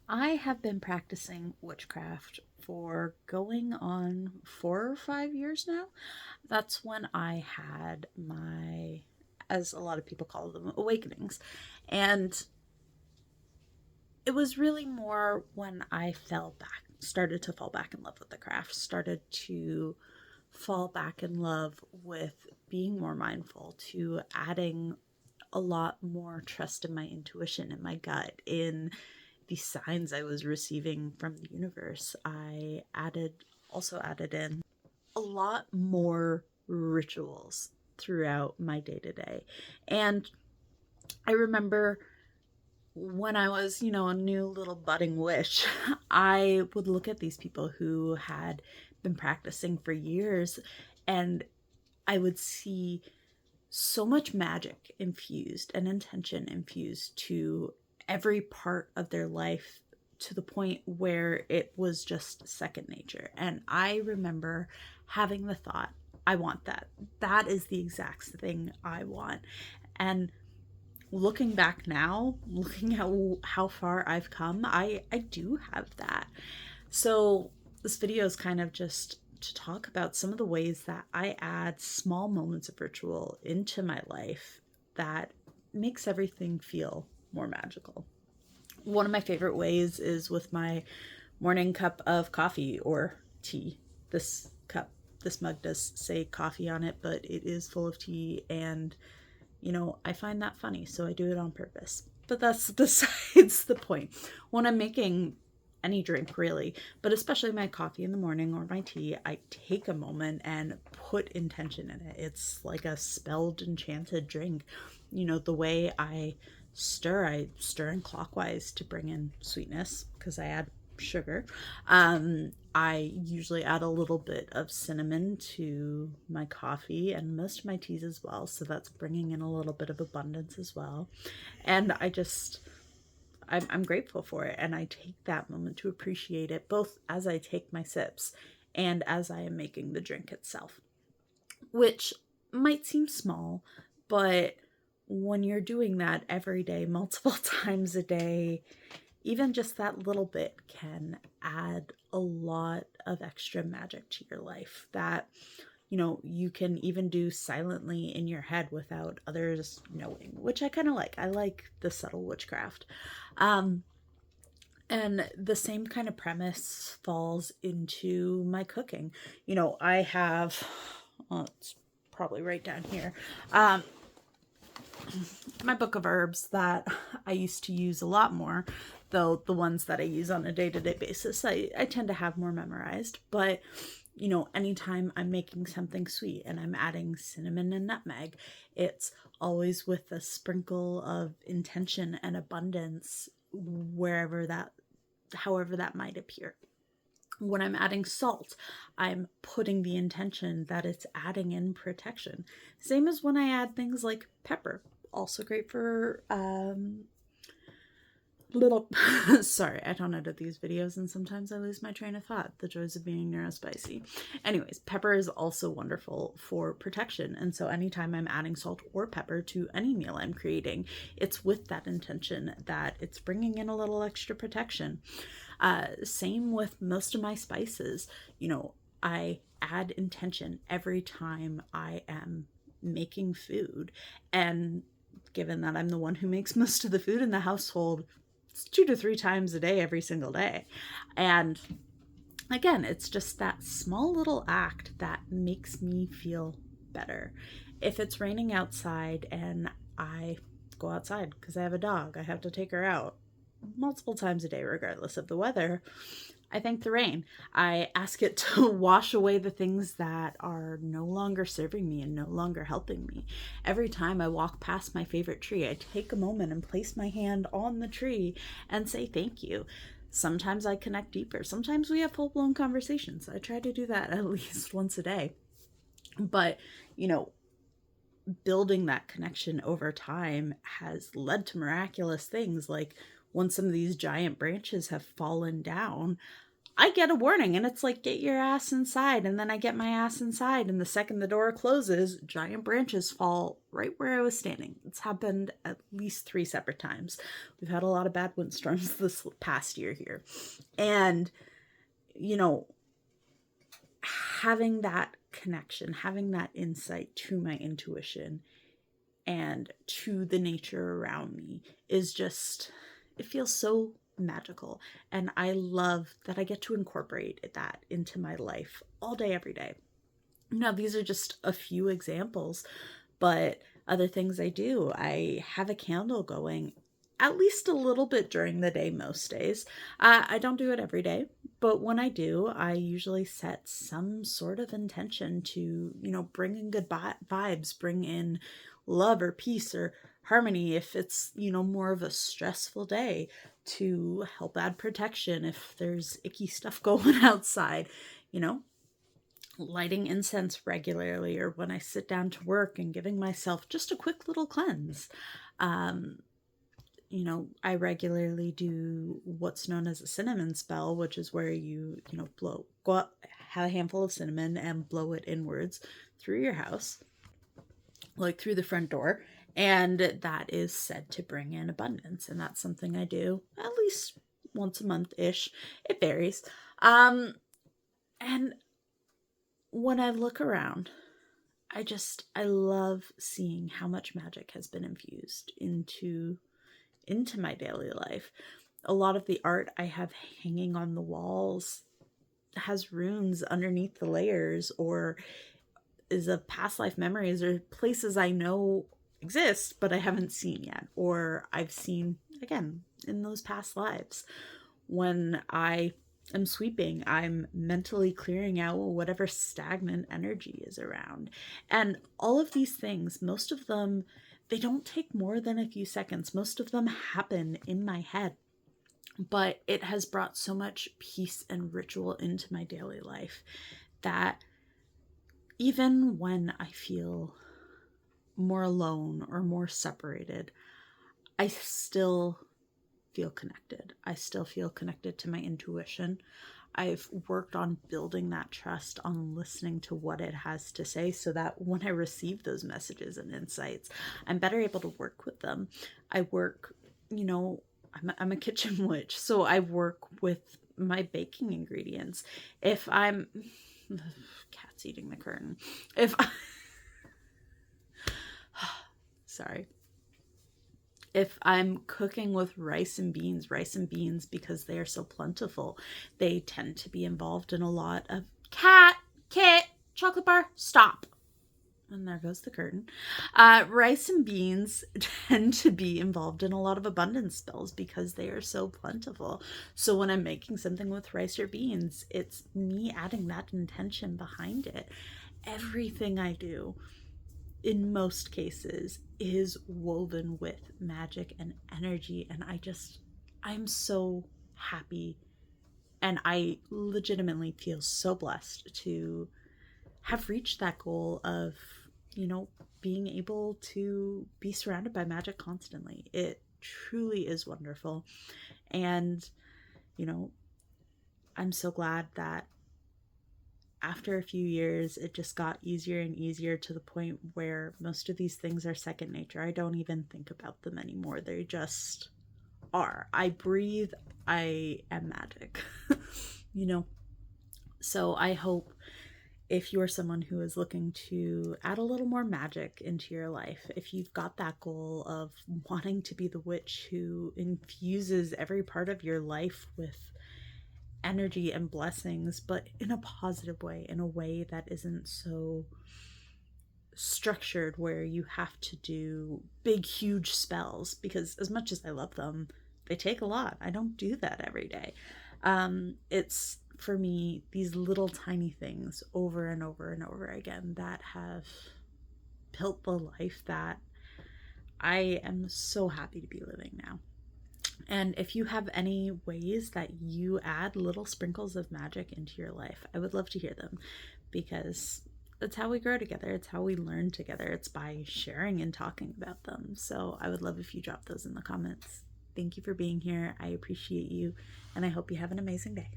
I have been practicing witchcraft for going on 4 or 5 years now. That's when I had my, as a lot of people call them, awakenings. And it was really more when I started to fall back in love with the craft, started to fall back in love with being more mindful, to adding a lot more trust in my intuition, in my gut, in the signs I was receiving from the universe. Also added in a lot more rituals throughout my day to day. And I remember when I was, a new little budding witch, I would look at these people who had been practicing for years, and I would see so much magic infused and intention infused to every part of their life, to the point where it was just second nature. And I remember having the thought, I want that. That is the exact thing I want. And looking back now, looking at how far I've come, I do have that. So this video is kind of just to talk about some of the ways that I add small moments of ritual into my life that makes everything feel more magical. One of my favorite ways is with my morning cup of coffee or tea. This mug does say coffee on it, but it is full of tea, and I find that funny, so I do it on purpose. But that's besides the point. When I'm making any drink, really, but especially my coffee in the morning or my tea, I take a moment and put intention in it. It's like a spelled, enchanted drink. The way I stir in clockwise to bring in sweetness because I add sugar. I usually add a little bit of cinnamon to my coffee and most of my teas as well. So that's bringing in a little bit of abundance as well. And I'm grateful for it. And I take that moment to appreciate it, both as I take my sips and as I am making the drink itself, which might seem small, but when you're doing that every day, multiple times a day, even just that little bit can add a lot of extra magic to your life that you can even do silently in your head without others knowing, which I kind of like. I like the subtle witchcraft. And the same kind of premise falls into my cooking. I have, it's probably right down here, my book of herbs that I used to use a lot more, though the ones that I use on a day-to-day basis, I tend to have more memorized. But, anytime I'm making something sweet and I'm adding cinnamon and nutmeg, it's always with a sprinkle of intention and abundance however that might appear. When I'm adding salt, I'm putting the intention that it's adding in protection. Same as when I add things like pepper, also great for little sorry, I don't edit these videos and sometimes I lose my train of thought. The joys of being neurospicy. Anyways, pepper is also wonderful for protection, and so anytime I'm adding salt or pepper to any meal I'm creating, it's with that intention that it's bringing in a little extra protection. Same with most of my spices. I add intention every time I am making food, and given that I'm the one who makes most of the food in the household, it's 2 to 3 times a day, every single day. And again, it's just that small little act that makes me feel better. If it's raining outside and I go outside because I have a dog, I have to take her out multiple times a day, regardless of the weather, I thank the rain. I ask it to wash away the things that are no longer serving me and no longer helping me. Every time I walk past my favorite tree, I take a moment and place my hand on the tree and say thank you. Sometimes I connect deeper. Sometimes we have full-blown conversations. I try to do that at least once a day. But, building that connection over time has led to miraculous things, like when some of these giant branches have fallen down, I get a warning and it's like, get your ass inside. And then I get my ass inside. And the second the door closes, giant branches fall right where I was standing. It's happened at least 3 separate times. We've had a lot of bad windstorms this past year here. And, you know, having that connection, having that insight to my intuition and to the nature around me is just, it feels so magical. And I love that I get to incorporate that into my life all day, every day. Now, these are just a few examples, but other things I do. I have a candle going at least a little bit during the day most days. I don't do it every day, but when I do, I usually set some sort of intention to, bring in good vibes, bring in love or peace or harmony if it's, more of a stressful day, to help add protection if there's icky stuff going outside, lighting incense regularly, or when I sit down to work and giving myself just a quick little cleanse. I regularly do what's known as a cinnamon spell, which is where you have a handful of cinnamon and blow it inwards through your house, like through the front door. And that is said to bring in abundance. And that's something I do at least once a month-ish. It varies. And when I look around, I love seeing how much magic has been infused into my daily life. A lot of the art I have hanging on the walls has runes underneath the layers, or is of past life memories, or places I know exist but I haven't seen yet, or I've seen again in those past lives. When I am sweeping, I'm mentally clearing out whatever stagnant energy is around. And all of these things, most of them, they don't take more than a few seconds. Most of them happen in my head. But it has brought so much peace and ritual into my daily life that even when I feel more alone or more separated, I still feel connected. I still feel connected to my intuition. I've worked on building that trust, on listening to what it has to say, so that when I receive those messages and insights, I'm better able to work with them. I work, I'm a kitchen witch, so I work with my baking ingredients. If I'm, cat's eating the curtain. Sorry. If I'm cooking with rice and beans, because they are so plentiful, they tend to be involved in a lot of kit, chocolate bar, stop. And there goes the curtain. Rice and beans tend to be involved in a lot of abundance spells because they are so plentiful. So when I'm making something with rice or beans, it's me adding that intention behind it. Everything I do, in most cases, is woven with magic and energy. And I'm so happy. And I legitimately feel so blessed to have reached that goal of, being able to be surrounded by magic constantly. It truly is wonderful. And, I'm so glad that after a few years, it just got easier and easier, to the point where most of these things are second nature. I don't even think about them anymore. They just are. I breathe. I am magic. So I hope, if you're someone who is looking to add a little more magic into your life, if you've got that goal of wanting to be the witch who infuses every part of your life with energy and blessings, but in a positive way, in a way that isn't so structured where you have to do big, huge spells, because as much as I love them, they take a lot. I don't do that every day. It's, for me, these little tiny things over and over and over again that have built the life that I am so happy to be living now. And if you have any ways that you add little sprinkles of magic into your life, I would love to hear them, because it's how we grow together. It's how we learn together. It's by sharing and talking about them. So I would love if you drop those in the comments. Thank you for being here. I appreciate you, and I hope you have an amazing day.